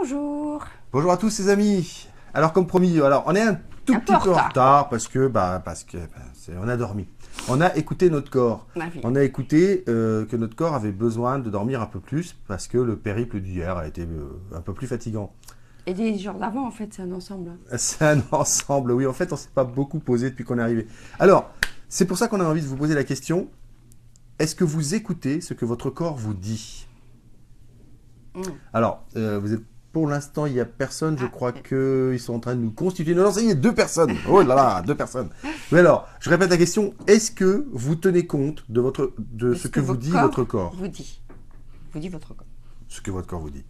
Bonjour. Bonjour à tous les amis. Alors comme promis, on est un tout petit peu en retard parce que on a dormi. On a écouté notre corps. On a écouté que notre corps avait besoin de dormir un peu plus parce que le périple d'hier a été un peu plus fatigant. Et des jours d'avant, en fait, c'est un ensemble. C'est un ensemble, oui. En fait, on ne s'est pas beaucoup posé depuis qu'on est arrivé. Alors, c'est pour ça qu'on a envie de vous poser la question. Est-ce que vous écoutez ce que votre corps vous dit? Alors, vous êtes... Pour l'instant, il n'y a personne. Je crois qu'ils sont en train de nous constituer. Non, ça y est, 2 personnes. Oh là là, 2 personnes. Mais alors, je répète la question. Est-ce que vous tenez compte de ce que vous dit votre corps? Vous dit votre corps. Ce que votre corps vous dit.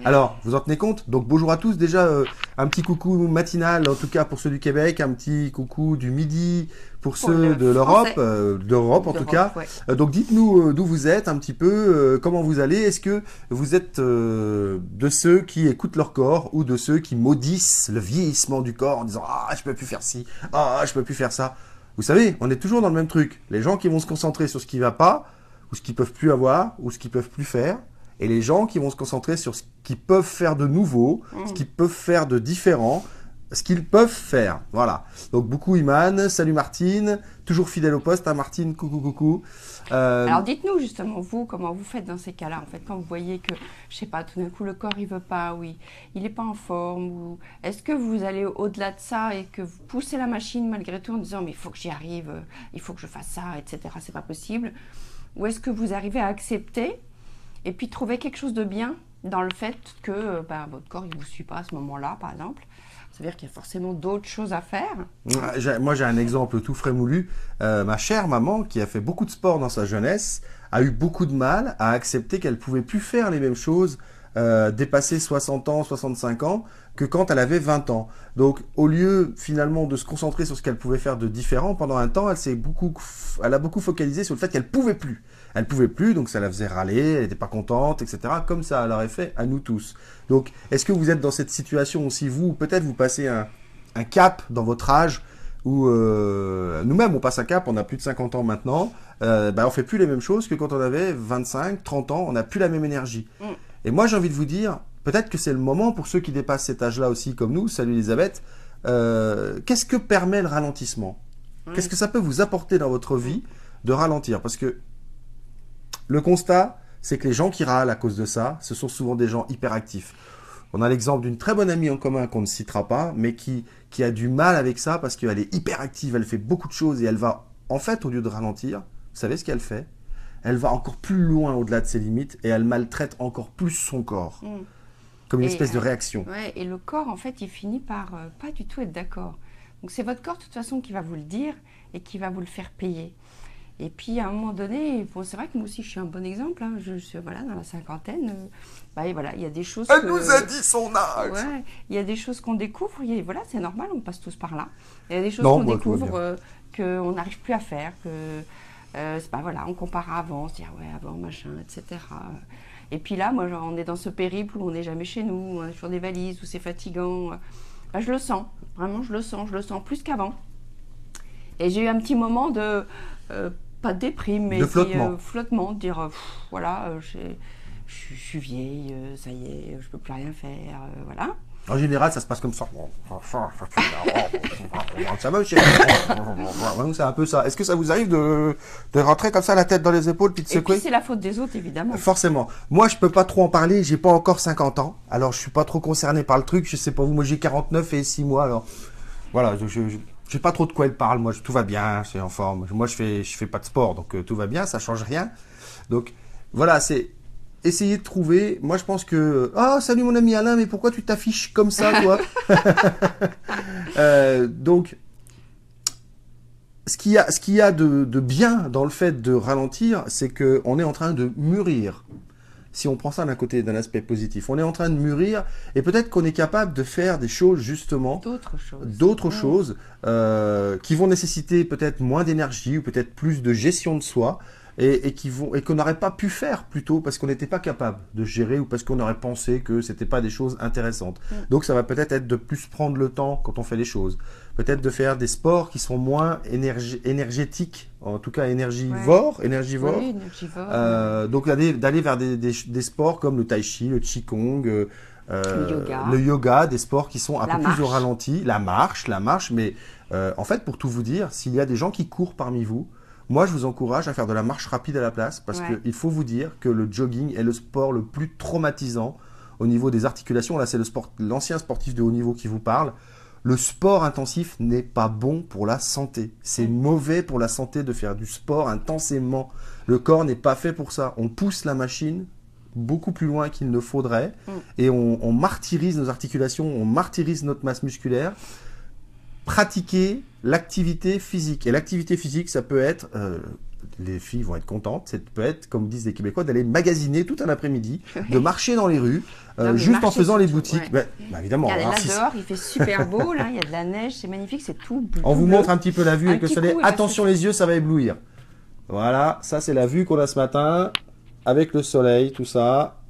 Alors, vous en tenez compte? Donc, bonjour à tous. Déjà, un petit coucou matinal, en tout cas pour ceux du Québec. Un petit coucou du midi pour ceux de l'Europe. D'Europe, en tout cas. Ouais. Donc, dites-nous d'où vous êtes un petit peu, comment vous allez. Est-ce que vous êtes de ceux qui écoutent leur corps ou de ceux qui maudissent le vieillissement du corps en disant « Ah, je peux plus faire ci. Ah, je peux plus faire ça. » Vous savez, on est toujours dans le même truc. Les gens qui vont se concentrer sur ce qui ne va pas, ou ce qu'ils peuvent plus avoir, ou ce qu'ils peuvent plus faire. Et les gens qui vont se concentrer sur ce qu'ils peuvent faire de nouveau, ce qu'ils peuvent faire de différent, ce qu'ils peuvent faire. Voilà. Donc, beaucoup Iman, salut Martine, toujours fidèle au poste, hein, Martine, coucou, coucou. Alors, dites-nous justement, vous, comment vous faites dans ces cas-là, en fait, quand vous voyez que, je sais pas, tout d'un coup, le corps, il veut pas, oui, il n'est pas en forme, ou est-ce que vous allez au-delà de ça et que vous poussez la machine malgré tout en disant, mais il faut que j'y arrive, il faut que je fasse ça, etc., c'est pas possible. Ou est-ce que vous arrivez à accepter et puis trouver quelque chose de bien dans le fait que votre corps ne vous suit pas à ce moment-là, par exemple. Ça veut dire qu'il y a forcément d'autres choses à faire. Moi, j'ai un exemple tout frais moulu. Ma chère maman, qui a fait beaucoup de sport dans sa jeunesse, a eu beaucoup de mal à accepter qu'elle ne pouvait plus faire les mêmes choses, dépasser 60 ans, 65 ans, que quand elle avait 20 ans. Donc, au lieu finalement de se concentrer sur ce qu'elle pouvait faire de différent, pendant un temps, elle a beaucoup focalisé sur le fait qu'elle ne pouvait plus. Elle ne pouvait plus, donc ça la faisait râler, elle n'était pas contente, etc. Comme ça l'aurait fait à nous tous. Donc, est-ce que vous êtes dans cette situation aussi, vous, peut-être vous passez un cap dans votre âge, où nous-mêmes, on passe un cap, on a plus de 50 ans maintenant, on ne fait plus les mêmes choses que quand on avait 25, 30 ans, on n'a plus la même énergie. Et moi, j'ai envie de vous dire, peut-être que c'est le moment pour ceux qui dépassent cet âge-là aussi, comme nous, salut Elisabeth, qu'est-ce que permet le ralentissement? Qu'est-ce que ça peut vous apporter dans votre vie de ralentir? Parce que le constat, c'est que les gens qui râlent à cause de ça, ce sont souvent des gens hyperactifs. On a l'exemple d'une très bonne amie en commun qu'on ne citera pas, mais qui a du mal avec ça parce qu'elle est hyperactive, elle fait beaucoup de choses et elle va, en fait, au lieu de ralentir, vous savez ce qu'elle fait? Elle va encore plus loin au-delà de ses limites et elle maltraite encore plus son corps. Comme une espèce de réaction. Ouais, et le corps, en fait, il finit par pas du tout être d'accord. Donc c'est votre corps, de toute façon, qui va vous le dire et qui va vous le faire payer. Et puis, à un moment donné, c'est vrai que moi aussi, je suis un bon exemple. Hein. Je suis dans la cinquantaine. Et voilà, il y a des choses. Elle nous a dit son âge. Ouais, il y a des choses qu'on découvre. Voilà, c'est normal, on passe tous par là. Il y a des choses qu'on découvre qu'on n'arrive plus à faire. On compare à avant, on se dit avant, machin, etc. Et puis là, moi, on est dans ce périple où on n'est jamais chez nous, on est sur des valises, où c'est fatigant. Je le sens, vraiment, je le sens plus qu'avant. Et j'ai eu un petit moment de. Pas de déprime, mais flottement, de dire je suis vieille, ça y est, je peux plus rien faire, voilà. En général, ça se passe comme ça. Ça va, c'est un peu ça. Est-ce que ça vous arrive de rentrer comme ça la tête dans les épaules puis de secouer? Et puis c'est la faute des autres, évidemment. Forcément. Moi, je peux pas trop en parler. J'ai pas encore 50 ans. Alors, je suis pas trop concerné par le truc. Je sais pas vous. Moi, j'ai 49 et 6 mois. Alors, voilà. Je sais pas trop de quoi elle parle. Moi, tout va bien. C'est en forme. Moi, je fais pas de sport, donc tout va bien. Ça change rien. Donc, voilà. C'est essayer de trouver. Moi, je pense que. Oh, salut mon ami Alain. Mais pourquoi tu t'affiches comme ça, toi? Donc, ce qu'il y a de bien dans le fait de ralentir, c'est que on est en train de mûrir. Si on prend ça d'un aspect positif, on est en train de mûrir et peut-être qu'on est capable de faire des choses justement, d'autres choses qui vont nécessiter peut-être moins d'énergie ou peut-être plus de gestion de soi et qu'on n'aurait pas pu faire plus tôt parce qu'on n'était pas capable de gérer ou parce qu'on aurait pensé que c'était pas des choses intéressantes. Donc ça va peut-être être de plus prendre le temps quand on fait les choses. Peut-être de faire des sports qui sont moins énergétiques, en tout cas énergivores. Oui, énergivores. Donc d'aller vers des sports comme le tai chi, le qigong, le yoga, des sports qui sont un peu plus au ralenti, la marche, mais en fait, pour tout vous dire, s'il y a des gens qui courent parmi vous, moi, je vous encourage à faire de la marche rapide à la place parce qu'il faut vous dire que le jogging est le sport le plus traumatisant au niveau des articulations. Là, c'est l'ancien sportif de haut niveau qui vous parle. Le sport intensif n'est pas bon pour la santé. C'est mauvais pour la santé de faire du sport intensément. Le corps n'est pas fait pour ça. On pousse la machine beaucoup plus loin qu'il ne faudrait et on martyrise nos articulations, on martyrise notre masse musculaire. Pratiquer l'activité physique. Et l'activité physique, ça peut être, les filles vont être contentes, ça peut être, comme disent les Québécois, d'aller magasiner tout un après-midi, de marcher dans les rues, juste en faisant les boutiques. Ouais. Bah, évidemment. Regardez, là dehors, il fait super beau, là, il y a de la neige, c'est magnifique, c'est tout bleu. On vous montre un petit peu la vue avec le soleil. Attention les yeux, ça va éblouir. Voilà, ça c'est la vue qu'on a ce matin, avec le soleil, tout ça.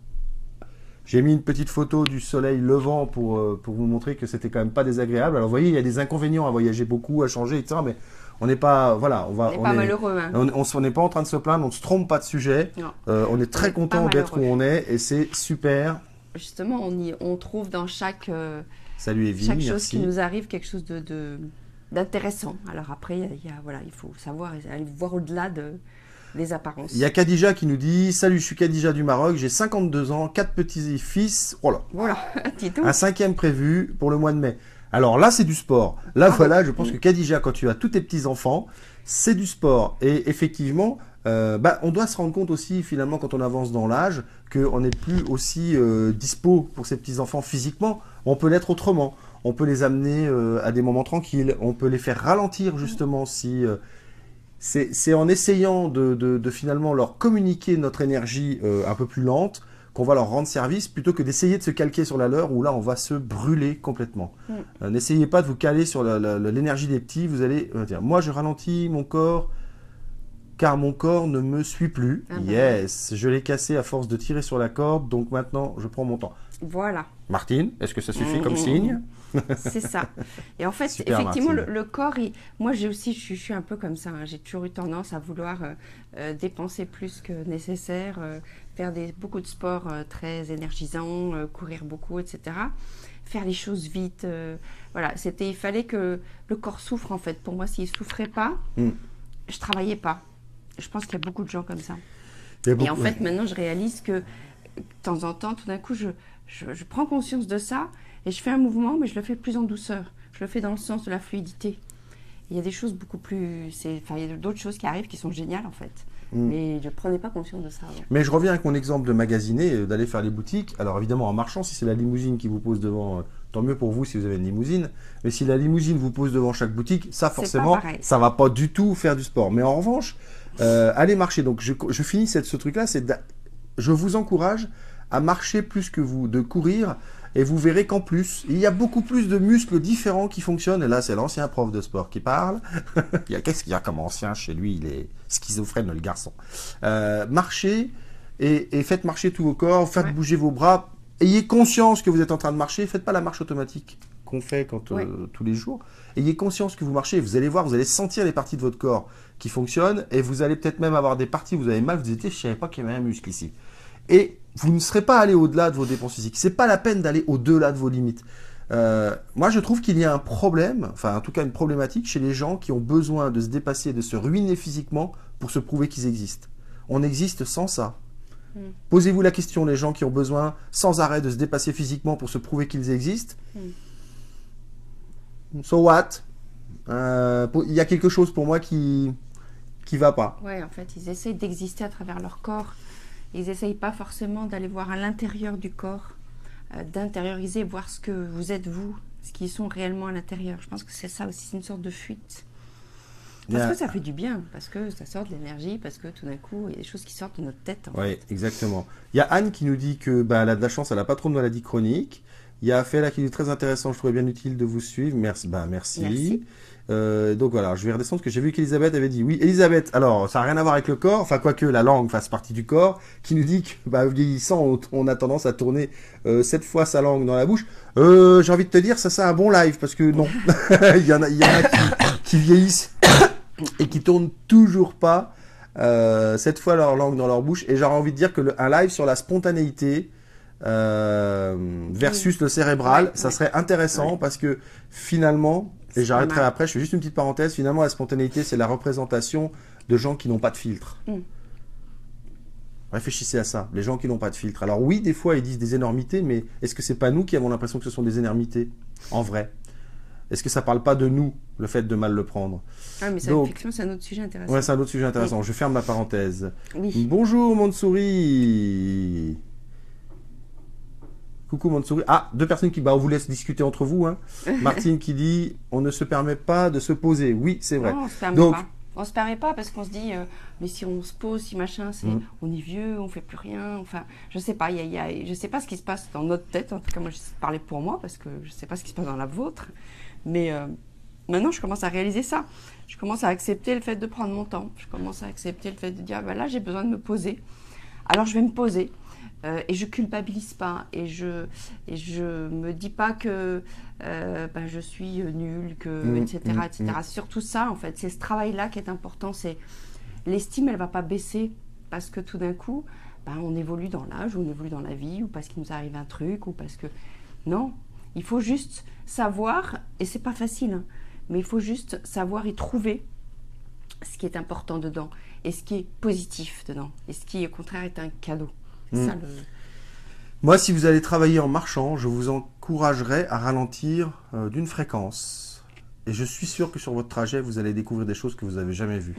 J'ai mis une petite photo du soleil levant pour vous montrer que c'était quand même pas désagréable. Alors vous voyez, il y a des inconvénients à voyager beaucoup, à changer, etc. Mais on n'est pas, voilà, on est malheureux. Hein. On n'est pas en train de se plaindre, on ne se trompe pas de sujet. On est très content d'être où on est et c'est super. Justement, on trouve dans chaque Salut Evie, chaque chose qui nous arrive quelque chose d'intéressant. Alors après, il faut savoir aller voir au-delà des apparences. Il y a Khadija qui nous dit « Salut, je suis Khadija du Maroc, j'ai 52 ans, 4 petits-fils, voilà, un 5e prévu pour le mois de mai. » Alors là, c'est du sport. Là, voilà, je pense que Khadija, quand tu as tous tes petits-enfants, c'est du sport. Et effectivement, on doit se rendre compte aussi, finalement, quand on avance dans l'âge, qu'on n'est plus aussi dispo pour ces petits-enfants physiquement. On peut l'être autrement. On peut les amener à des moments tranquilles. On peut les faire ralentir, justement, si... C'est en essayant de finalement leur communiquer notre énergie un peu plus lente qu'on va leur rendre service plutôt que d'essayer de se calquer sur la leur où là on va se brûler complètement. N'essayez pas de vous caler sur l'énergie des petits, vous allez dire moi je ralentis mon corps car mon corps ne me suit plus. Yes, je l'ai cassé à force de tirer sur la corde donc maintenant je prends mon temps. Voilà. Martine, est-ce que ça suffit comme signe? C'est ça. Et en fait, super, effectivement, le corps, moi je suis un peu comme ça. Hein. J'ai toujours eu tendance à vouloir dépenser plus que nécessaire, faire beaucoup de sports très énergisants, courir beaucoup, etc. Faire les choses vite. Voilà, il fallait que le corps souffre en fait. Pour moi, s'il ne souffrait pas, je travaillais pas. Je pense qu'il y a beaucoup de gens comme ça. Et en fait, maintenant, je réalise que de temps en temps, tout d'un coup, je prends conscience de ça et je fais un mouvement, mais je le fais plus en douceur. Je le fais dans le sens de la fluidité. Il y a des choses beaucoup plus... il y a d'autres choses qui arrivent qui sont géniales, en fait. Mais je ne prenais pas conscience de ça. Ouais. Mais je reviens avec mon exemple de magasiner, d'aller faire les boutiques. Alors évidemment, en marchant, si c'est la limousine qui vous pose devant, tant mieux pour vous si vous avez une limousine. Mais si la limousine vous pose devant chaque boutique, ça forcément, ça ne va pas du tout faire du sport. Mais en revanche, allez marcher. Donc je finis ce truc-là, je vous encourage à marcher plus que vous, de courir. Et vous verrez qu'en plus, il y a beaucoup plus de muscles différents qui fonctionnent. Et là, c'est l'ancien prof de sport qui parle. Qu'est-ce qu'il y a comme ancien chez lui? Il est schizophrène, le garçon. Marchez et faites marcher tous vos corps, faites bouger vos bras. Ayez conscience que vous êtes en train de marcher. Faites pas la marche automatique qu'on fait tous les jours. Ayez conscience que vous marchez. Vous allez voir, vous allez sentir les parties de votre corps qui fonctionnent. Et vous allez peut-être même avoir des parties où vous avez mal. Vous dites, je ne savais pas qu'il y avait un muscle ici. Et vous ne serez pas allé au-delà de vos dépenses physiques. Ce n'est pas la peine d'aller au-delà de vos limites. Moi, je trouve qu'il y a un problème, enfin en tout cas une problématique chez les gens qui ont besoin de se dépasser, de se ruiner physiquement pour se prouver qu'ils existent. On existe sans ça. Posez-vous la question, les gens qui ont besoin sans arrêt de se dépasser physiquement pour se prouver qu'ils existent. So what? Il y a quelque chose pour moi qui ne va pas. Oui, en fait, ils essayent d'exister à travers leur corps. Ils n'essayent pas forcément d'aller voir à l'intérieur du corps, d'intérioriser, voir ce que vous êtes vous, ce qu'ils sont réellement à l'intérieur. Je pense que c'est ça aussi, c'est une sorte de fuite. Parce que ça fait du bien, parce que ça sort de l'énergie, parce que tout d'un coup, il y a des choses qui sortent de notre tête. Oui, exactement. Il y a Anne qui nous dit que elle a de la chance, elle n'a pas trop de maladies chroniques. Il y a Fela qui dit très intéressant, je trouvais bien utile de vous suivre. Merci. Merci. Donc voilà, je vais redescendre parce que j'ai vu qu'Elisabeth avait dit oui. Elisabeth, alors ça n'a rien à voir avec le corps, enfin quoique la langue fasse partie du corre, qui nous dit que vieillissant, on a tendance à tourner 7 fois sa langue dans la bouche. J'ai envie de te dire, ça c'est un bon live parce que non, il y en a qui vieillissent et qui tournent toujours pas 7 fois leur langue dans leur bouche. Et j'aurais envie de dire que un live sur la spontanéité, versus le cérébral. Ça serait intéressant parce que finalement, et j'arrêterai après, je fais juste une petite parenthèse, finalement la spontanéité c'est la représentation de gens qui n'ont pas de filtre. Réfléchissez à ça, les gens qui n'ont pas de filtre. Alors oui, des fois ils disent des énormités, mais est-ce que c'est pas nous qui avons l'impression que ce sont des énormités en vrai? Est-ce que ça parle pas de nous, le fait de mal le prendre? Ah, mais ça, effectivement, c'est un autre sujet intéressant. Ouais, c'est un autre sujet intéressant. Je ferme la parenthèse. Oui. Bonjour, Mansouri. Coucou, Mansouri. Ah, deux personnes qui on vous laisse discuter entre vous. Hein. Martine qui dit, on ne se permet pas de se poser. Oui, c'est vrai. Non, on se permet pas. On se permet pas parce qu'on se dit, mais si on se pose, si machin, on est vieux, on fait plus rien. Enfin, je sais pas, je sais pas ce qui se passe dans notre tête. En tout cas, moi, je parlais pour moi parce que je sais pas ce qui se passe dans la vôtre. Mais maintenant, je commence à réaliser ça. Je commence à accepter le fait de prendre mon temps. Je commence à accepter le fait de dire, bah là, j'ai besoin de me poser. Alors, je vais me poser. Et je culpabilise pas. Et je me dis pas que je suis nulle, etc. etc. Surtout ça, en fait. C'est ce travail-là qui est important. C'est l'estime, elle va pas baisser parce que tout d'un coup, on évolue dans l'âge, ou on évolue dans la vie, ou parce qu'il nous arrive un truc, ou parce que... Non. Il faut juste savoir, et c'est pas facile, hein, mais il faut juste savoir y trouver ce qui est important dedans, et ce qui est positif dedans, et ce qui, au contraire, est un cadeau. Ça, Moi, si vous allez travailler en marchant, je vous encouragerais à ralentir d'une fréquence. Et je suis sûr que sur votre trajet, vous allez découvrir des choses que vous n'avez jamais vues.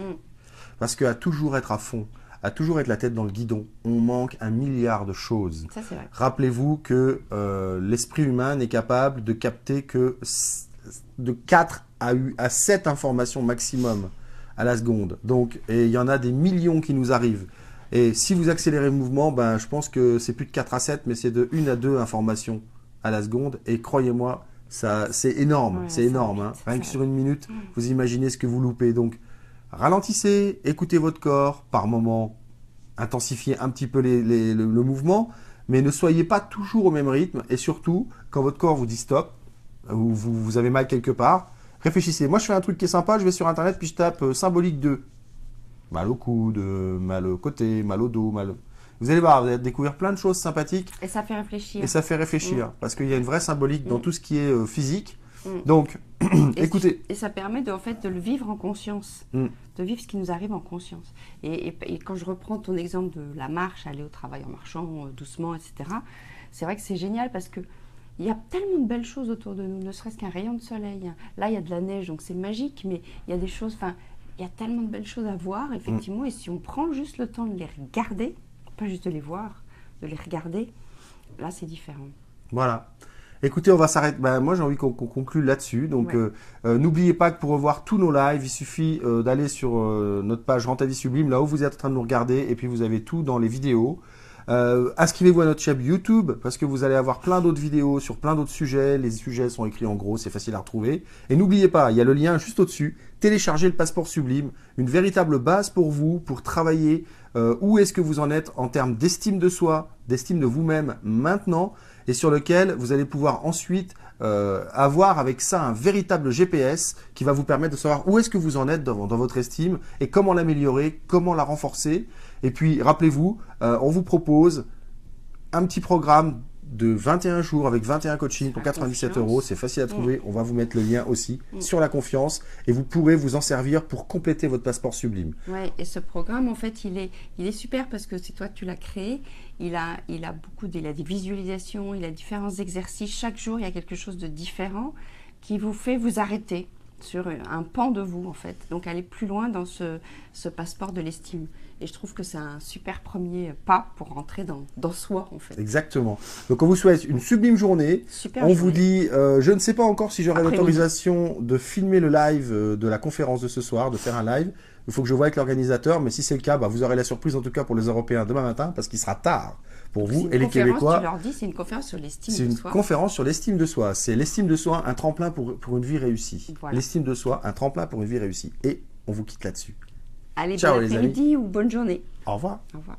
Parce qu'à toujours être à fond, à toujours être la tête dans le guidon, on manque 1 milliard de choses. Ça, c'est vrai. Rappelez-vous que l'esprit humain n'est capable de capter que de 4 à 7 informations maximum à la seconde. Donc, et il y en a des millions qui nous arrivent. Et si vous accélérez le mouvement, je pense que c'est plus de 4 à 7, mais c'est de 1 à 2 informations à la seconde. Et croyez-moi, c'est énorme. Ouais, c'est énorme. Hein. Rien que sur une minute, vous imaginez ce que vous loupez. Donc, ralentissez, écoutez votre corps, par moment, intensifiez un petit peu le mouvement, mais ne soyez pas toujours au même rythme. Et surtout, quand votre corps vous dit stop, ou vous avez mal quelque part, réfléchissez. Moi, je fais un truc qui est sympa, je vais sur Internet, puis je tape symbolique 2. Mal au coude, mal au côté, mal au dos, Vous allez voir, vous allez découvrir plein de choses sympathiques. Et ça fait réfléchir. Et ça fait réfléchir, parce qu'il y a une vraie symbolique dans tout ce qui est physique. Donc, écoutez. Et ça permet de le vivre en conscience, de vivre ce qui nous arrive en conscience. Et quand je reprends ton exemple de la marche, aller au travail en marchant doucement, etc., c'est vrai que c'est génial parce que il y a tellement de belles choses autour de nous, ne serait-ce qu'un rayon de soleil. Là, il y a de la neige, donc c'est magique, mais il y a des choses... Il y a tellement de belles choses à voir, effectivement, et si on prend juste le temps de les regarder, pas juste de les voir, de les regarder, là, c'est différent. Voilà. Écoutez, on va s'arrêter. Moi, j'ai envie qu'on conclue là-dessus. Donc, n'oubliez pas que pour revoir tous nos lives, il suffit d'aller sur notre page Rends ta vie sublime, là où vous êtes en train de nous regarder, et puis vous avez tout dans les vidéos. Inscrivez-vous à notre chaîne YouTube parce que vous allez avoir plein d'autres vidéos sur plein d'autres sujets. Les sujets sont écrits en gros, c'est facile à retrouver. Et n'oubliez pas, il y a le lien juste au-dessus. Téléchargez le passeport sublime, une véritable base pour vous, pour travailler où est-ce que vous en êtes en termes d'estime de soi, d'estime de vous-même maintenant, et sur lequel vous allez pouvoir ensuite avoir avec ça un véritable GPS qui va vous permettre de savoir où est-ce que vous en êtes dans votre estime et comment l'améliorer, comment la renforcer. Et puis, rappelez-vous, on vous propose un petit programme de 21 jours avec 21 coachings pour 97 €. C'est facile à trouver. On va vous mettre le lien aussi sur la confiance et vous pourrez vous en servir pour compléter votre passeport sublime. Ouais, et ce programme, en fait, il est super parce que c'est toi que tu l'as créé. Il a des visualisations, il a différents exercices. Chaque jour, il y a quelque chose de différent qui vous fait vous arrêter sur un pan de vous, en fait. Donc, aller plus loin dans ce passeport de l'estime. Et je trouve que c'est un super premier pas pour rentrer dans soi, en fait. Exactement. Donc, on vous souhaite une sublime journée. On vous dit, je ne sais pas encore si j'aurai l'autorisation de filmer le live de la conférence de ce soir, de faire un live. Il faut que je voie avec l'organisateur, mais si c'est le cas, vous aurez la surprise, en tout cas pour les Européens, demain matin, parce qu'il sera tard pour vous et les Québécois. Tu leur dis, c'est une conférence sur l'estime de soi. C'est une conférence sur l'estime de soi. C'est l'estime de soi, un tremplin pour une vie réussie. Voilà. L'estime de soi, un tremplin pour une vie réussie. Et on vous quitte là-dessus. Allez, bon après-midi ou bonne journée. Au revoir. Au revoir.